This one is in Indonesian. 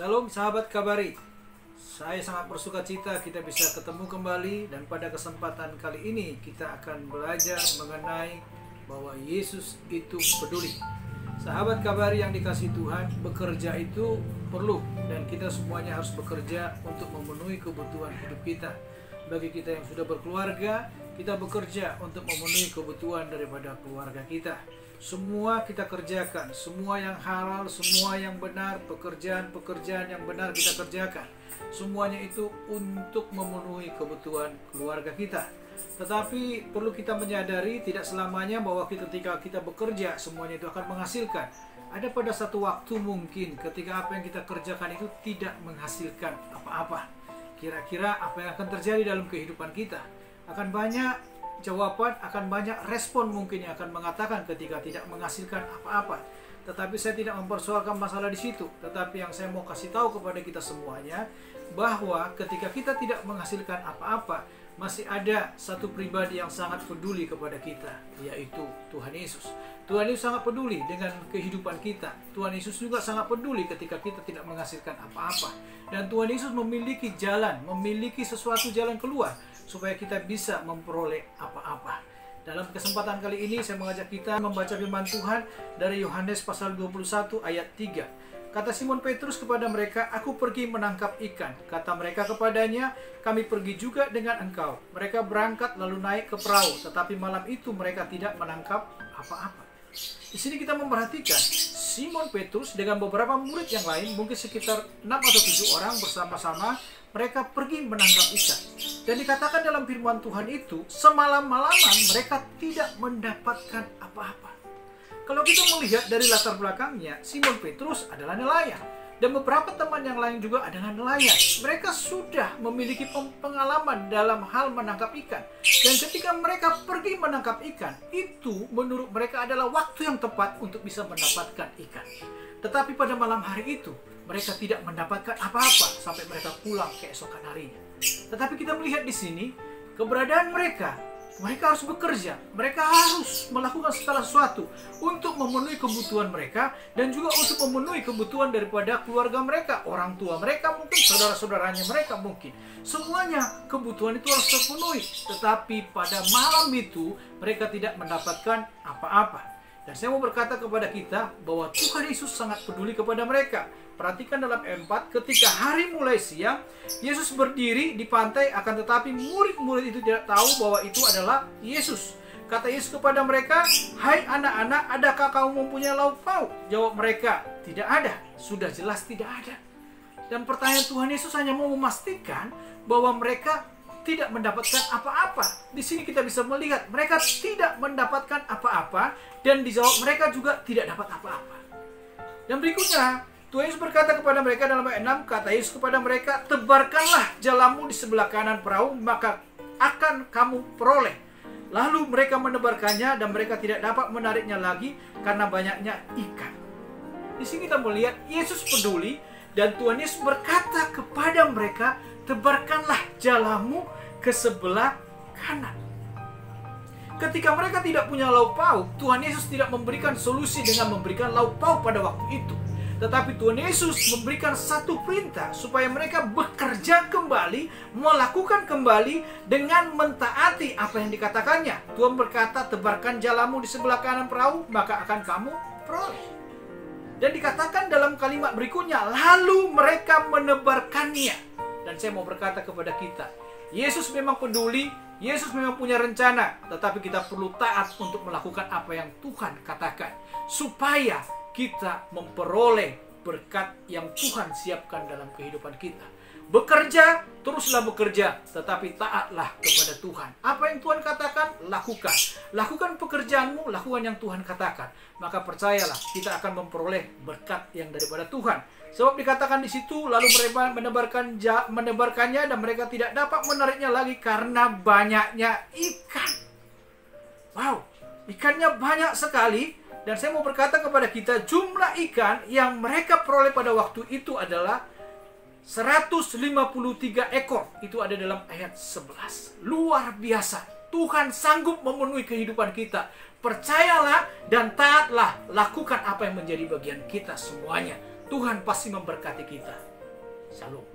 Salam sahabat Kabari. Saya sangat bersuka cita kita bisa ketemu kembali, dan pada kesempatan kali ini kita akan belajar mengenai bahwa Yesus itu peduli. Sahabat Kabari yang dikasihi Tuhan, bekerja itu perlu, dan kita semuanya harus bekerja untuk memenuhi kebutuhan hidup kita. Bagi kita yang sudah berkeluarga, kita bekerja untuk memenuhi kebutuhan daripada keluarga kita. Semua kita kerjakan, semua yang halal, semua yang benar, pekerjaan-pekerjaan yang benar kita kerjakan. Semuanya itu untuk memenuhi kebutuhan keluarga kita. Tetapi perlu kita menyadari tidak selamanya bahwa ketika kita bekerja semuanya itu akan menghasilkan. Ada pada satu waktu mungkin ketika apa yang kita kerjakan itu tidak menghasilkan apa-apa. Kira-kira apa yang akan terjadi dalam kehidupan kita? Akan banyak jawaban, akan banyak respon mungkin yang akan mengatakan ketika tidak menghasilkan apa-apa. Tetapi saya tidak mempersoalkan masalah di situ. Tetapi yang saya mau kasih tahu kepada kita semuanya, bahwa ketika kita tidak menghasilkan apa-apa, masih ada satu pribadi yang sangat peduli kepada kita, yaitu Tuhan Yesus. Tuhan Yesus sangat peduli dengan kehidupan kita. Tuhan Yesus juga sangat peduli ketika kita tidak menghasilkan apa-apa. Dan Tuhan Yesus memiliki jalan, memiliki sesuatu jalan keluar supaya kita bisa memperoleh apa-apa. Dalam kesempatan kali ini saya mengajak kita membaca firman Tuhan dari Yohanes pasal 21 ayat 3. Kata Simon Petrus kepada mereka, "Aku pergi menangkap ikan." Kata mereka kepadanya, "Kami pergi juga dengan engkau." Mereka berangkat lalu naik ke perahu, tetapi malam itu mereka tidak menangkap apa-apa. Di sini kita memperhatikan Simon Petrus dengan beberapa murid yang lain, mungkin sekitar 6 atau 7 orang bersama-sama, mereka pergi menangkap ikan. Dan dikatakan dalam firman Tuhan itu, semalam-malaman mereka tidak mendapatkan apa-apa. Kalau kita melihat dari latar belakangnya, Simon Petrus adalah nelayan. Dan beberapa teman yang lain juga adalah nelayan. Mereka sudah memiliki pengalaman dalam hal menangkap ikan. Dan ketika mereka pergi menangkap ikan, itu menurut mereka adalah waktu yang tepat untuk bisa mendapatkan ikan. Tetapi pada malam hari itu, mereka tidak mendapatkan apa-apa sampai mereka pulang keesokan harinya. Tetapi kita melihat di sini, keberadaan mereka harus bekerja, mereka harus melakukan segala sesuatu untuk memenuhi kebutuhan mereka dan juga untuk memenuhi kebutuhan daripada keluarga mereka, orang tua mereka mungkin, saudara-saudaranya mereka mungkin. Semuanya kebutuhan itu harus terpenuhi, tetapi pada malam itu mereka tidak mendapatkan apa-apa. Dan saya mau berkata kepada kita bahwa Tuhan Yesus sangat peduli kepada mereka. Perhatikan dalam ayat 4, ketika hari mulai siang, Yesus berdiri di pantai, akan tetapi murid-murid itu tidak tahu bahwa itu adalah Yesus. Kata Yesus kepada mereka, "Hai anak-anak, adakah kamu mempunyai lauk pauk?" Jawab mereka, "Tidak ada." Sudah jelas tidak ada. Dan pertanyaan Tuhan Yesus hanya mau memastikan bahwa mereka tidak mendapatkan apa-apa. Di sini kita bisa melihat mereka tidak mendapatkan apa-apa, dan dijawab mereka juga tidak dapat apa-apa. Dan berikutnya, Tuhan Yesus berkata kepada mereka dalam ayat 6, kata Yesus kepada mereka, "Tebarkanlah jalamu di sebelah kanan perahu, maka akan kamu peroleh." Lalu mereka menebarkannya dan mereka tidak dapat menariknya lagi karena banyaknya ikan. Di sini kita melihat Yesus peduli, dan Tuhan Yesus berkata kepada mereka, "Tebarkanlah jalamu ke sebelah kanan." Ketika mereka tidak punya lauk pauk, Tuhan Yesus tidak memberikan solusi dengan memberikan lauk pauk pada waktu itu. Tetapi Tuhan Yesus memberikan satu perintah supaya mereka bekerja kembali, melakukan kembali dengan mentaati apa yang dikatakannya. Tuhan berkata, "Tebarkan jalamu di sebelah kanan perahu, maka akan kamu peroleh." Dan dikatakan dalam kalimat berikutnya, "Lalu mereka menebarkannya." Dan saya mau berkata kepada kita, Yesus memang peduli, Yesus memang punya rencana, tetapi kita perlu taat untuk melakukan apa yang Tuhan katakan, supaya kita memperoleh berkat yang Tuhan siapkan dalam kehidupan kita. Bekerja, teruslah bekerja, tetapi taatlah kepada Tuhan. Apa yang Tuhan katakan, lakukan. Lakukan pekerjaanmu, lakukan yang Tuhan katakan. Maka percayalah, kita akan memperoleh berkat yang daripada Tuhan. Sebab dikatakan di situ, lalu mereka menebarkannya dan mereka tidak dapat menariknya lagi karena banyaknya ikan. Wow, ikannya banyak sekali. Dan saya mau berkata kepada kita, jumlah ikan yang mereka peroleh pada waktu itu adalah 153 ekor. Itu ada dalam ayat 11. Luar biasa. Tuhan sanggup memenuhi kehidupan kita. Percayalah dan taatlah. Lakukan apa yang menjadi bagian kita semuanya. Tuhan pasti memberkati kita. Shalom.